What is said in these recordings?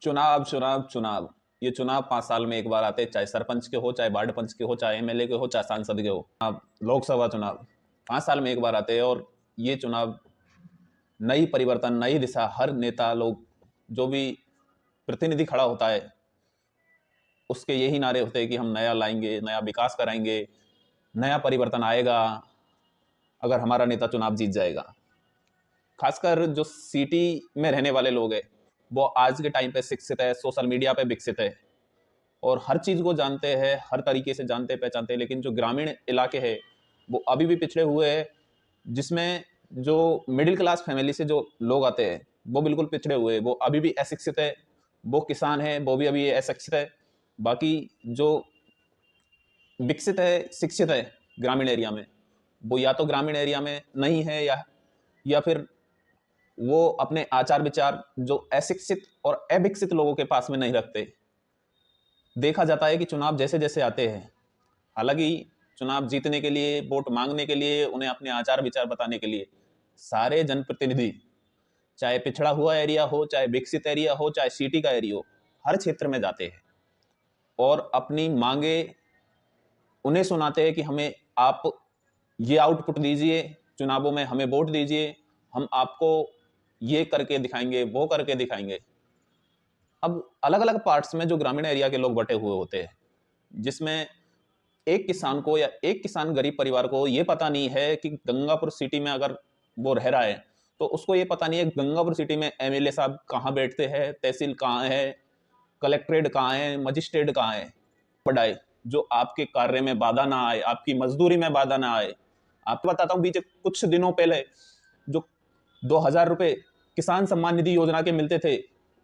चुनाव चुनाव चुनाव, ये चुनाव 5 साल में एक बार आते हैं, चाहे सरपंच के हो, चाहे वार्ड पंच के हो, चाहे एमएलए के हो, चाहे सांसद के हो। अब लोकसभा चुनाव 5 साल में एक बार आते हैं और ये चुनाव नई परिवर्तन, नई दिशा, हर नेता लोग जो भी प्रतिनिधि खड़ा होता है उसके यही नारे होते हैं कि हम नया लाएंगे, नया विकास कराएंगे, नया परिवर्तन आएगा अगर हमारा नेता चुनाव जीत जाएगा। खासकर जो सिटी में रहने वाले लोग हैं वो आज के टाइम पे शिक्षित है, सोशल मीडिया पे विकसित है और हर चीज़ को जानते हैं, हर तरीके से जानते पहचानते हैं। लेकिन जो ग्रामीण इलाके हैं वो अभी भी पिछड़े हुए हैं, जिसमें जो मिडिल क्लास फैमिली से जो लोग आते हैं वो बिल्कुल पिछड़े हुए हैं, वो अभी भी अशिक्षित है। वो किसान है वो भी अभी अशिक्षित है। बाकी जो विकसित है, शिक्षित है ग्रामीण एरिया में, वो या तो ग्रामीण एरिया में नहीं है या फिर वो अपने आचार विचार जो अशिक्षित और अविकसित लोगों के पास में नहीं रखते। देखा जाता है कि चुनाव जैसे जैसे आते हैं, हालांकि चुनाव जीतने के लिए, वोट मांगने के लिए, उन्हें अपने आचार विचार बताने के लिए सारे जनप्रतिनिधि, चाहे पिछड़ा हुआ एरिया हो, चाहे विकसित एरिया हो, चाहे सिटी का एरिया हो, हर क्षेत्र में जाते हैं और अपनी मांगे उन्हें सुनाते हैं कि हमें आप ये आउटपुट दीजिए, चुनावों में हमें वोट दीजिए, हम आपको ये करके दिखाएंगे, वो करके दिखाएंगे। अब अलग अलग पार्ट्स में जो ग्रामीण एरिया के लोग बटे हुए होते हैं, जिसमें एक किसान को या एक किसान गरीब परिवार को ये पता नहीं है कि गंगापुर सिटी में अगर वो रह रहा है तो उसको ये पता नहीं है गंगापुर सिटी में एमएलए साहब कहाँ बैठते हैं, तहसील कहाँ है, कलेक्ट्रेट कहाँ है, मजिस्ट्रेट कहाँ है। बढ़ाए जो आपके कार्य में बाधा ना आए, आपकी मजदूरी में बाधा ना आए। आपको बताता हूँ, बीते कुछ दिनों पहले जो 2,000 रुपए किसान सम्मान निधि योजना के मिलते थे,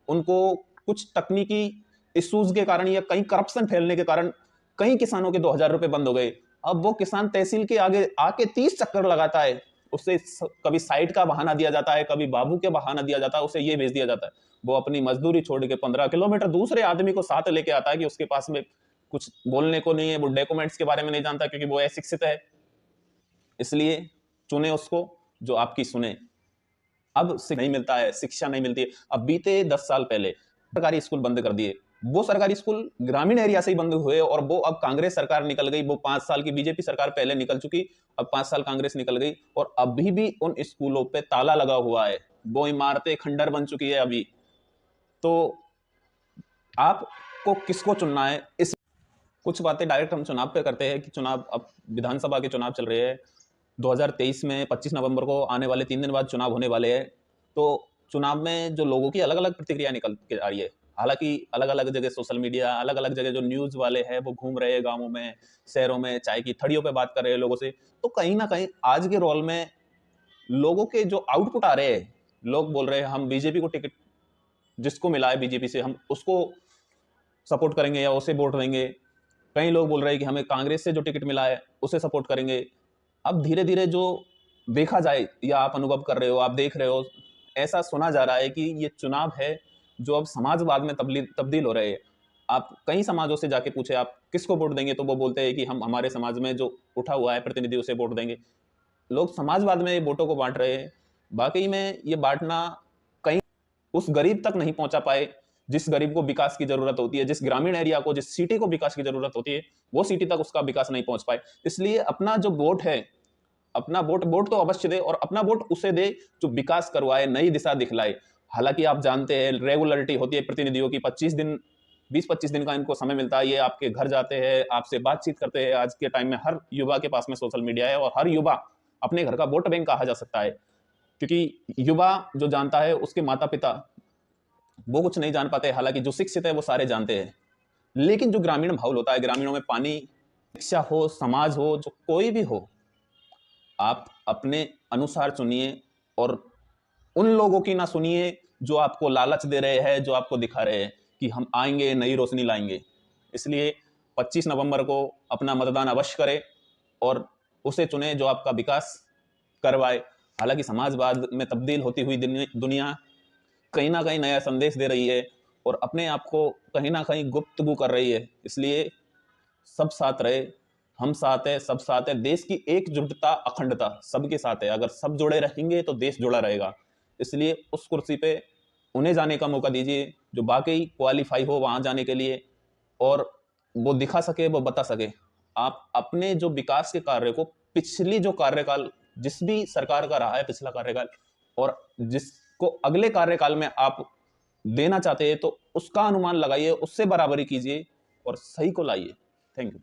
उनको कुछ तकनीकी इश्यूज के कारण या कहीं करप्शन फैलने के कारण कई किसानों के 2,000 रुपए बंद हो गए। अब वो किसान तहसील के आगे आके 30 चक्कर लगाता है, उससे कभी साइट का बहाना दिया जाता है, कभी बाबू के बहाना दिया जाता है, उसे ये भेज दिया जाता है। वो अपनी मजदूरी छोड़ के 15 किलोमीटर दूसरे आदमी को साथ लेके आता है कि उसके पास में कुछ बोलने को नहीं है, वो डॉक्यूमेंट्स के बारे में नहीं जानता क्योंकि वो अशिक्षित है। इसलिए चुने उसको जो आपकी सुने। अब नहीं मिलता है, शिक्षा नहीं मिलती है। अब बीते 10 साल पहले सरकारी स्कूल बंद कर दिए, वो सरकारी स्कूल ग्रामीण एरिया से ही बंद हुए और वो अब कांग्रेस सरकार निकल गई। वो 5 साल की बीजेपी सरकार पहले निकल चुकी, अब 5 साल कांग्रेस निकल गई और अभी भी उन स्कूलों पे ताला लगा हुआ है, वो इमारतें खंडर बन चुकी है अभी। तो आपको किसको चुनना है? इस कुछ बातें डायरेक्ट हम चुनाव पे करते हैं कि चुनाव, अब विधानसभा के चुनाव चल रहे हैं 2023 में, 25 नवंबर को आने वाले 3 दिन बाद चुनाव होने वाले हैं। तो चुनाव में जो लोगों की अलग अलग प्रतिक्रिया निकल के आ रही है, हालांकि अलग अलग जगह सोशल मीडिया, अलग अलग जगह जो न्यूज़ वाले हैं वो घूम रहे हैं गाँवों में, शहरों में, चाय की थड़ियों पे बात कर रहे हैं लोगों से। तो कहीं ना कहीं आज के रोल में लोगों के जो आउटपुट आ रहे हैं, लोग बोल रहे हैं हम बीजेपी को टिकट जिसको मिला है बीजेपी से हम उसको सपोर्ट करेंगे या उसे वोट देंगे। कई लोग बोल रहे हैं कि हमें कांग्रेस से जो टिकट मिला है उसे सपोर्ट करेंगे। अब धीरे धीरे जो देखा जाए या आप अनुभव कर रहे हो, आप देख रहे हो, ऐसा सुना जा रहा है कि ये चुनाव है जो अब समाजवाद में तब्दील हो रहे हैं। आप कई समाजों से जाके पूछे आप किसको वोट देंगे तो वो बोलते हैं कि हम हमारे समाज में जो उठा हुआ है प्रतिनिधि उसे वोट देंगे। लोग समाजवाद में वोटों को बांट रहे हैं। बाकी में ये बांटना कहीं उस गरीब तक नहीं पहुंचा पाए जिस गरीब को विकास की जरूरत होती है, जिस ग्रामीण एरिया को, जिस सिटी को विकास की जरूरत होती है, वो सिटी तक उसका विकास नहीं पहुंच पाए। इसलिए अपना जो वोट है, अपना वोट वोट तो अवश्य दे और अपना वोट उसे दे जो विकास करवाए, नई दिशा दिखलाए। हालांकि आप जानते हैं रेगुलरिटी होती है प्रतिनिधियों की, 20-25 दिन का इनको समय मिलता है। ये आपके घर जाते हैं, आपसे बातचीत करते हैं। आज के टाइम में हर युवा के पास में सोशल मीडिया है और हर युवा अपने घर का वोट बैंक कहा जा सकता है, क्योंकि युवा जो जानता है उसके माता पिता वो कुछ नहीं जान पाते। हालांकि जो शिक्षित है वो सारे जानते हैं। लेकिन जो ग्रामीण माहौल होता है, ग्रामीणों में पानी, शिक्षा हो, समाज हो, जो कोई भी हो, आप अपने अनुसार चुनिए और उन लोगों की ना सुनिए जो आपको लालच दे रहे हैं, जो आपको दिखा रहे हैं कि हम आएंगे, नई रोशनी लाएंगे। इसलिए 25 नवंबर को अपना मतदान अवश्य करें और उसे चुने जो आपका विकास करवाए। हालांकि समाजवाद में तब्दील होती हुई दुनिया कहीं ना कहीं नया संदेश दे रही है और अपने आप को कहीं ना कहीं गुफ्तगू कर रही है। इसलिए सब साथ रहे, हम साथ है, सब साथ है। देश की एकजुटता, अखंडता सबके साथ है। अगर सब जुड़े रहेंगे तो देश जुड़ा रहेगा। इसलिए उस कुर्सी पे उन्हें जाने का मौका दीजिए जो वाकई क्वालिफाई हो वहां जाने के लिए, और वो दिखा सके, वो बता सके। आप अपने जो विकास के कार्य को पिछली जो कार्यकाल जिस भी सरकार का रहा है पिछला कार्यकाल, और जिसको अगले कार्यकाल में आप देना चाहते हैं, तो उसका अनुमान लगाइए, उससे बराबरी कीजिए और सही को लाइए। Thank you.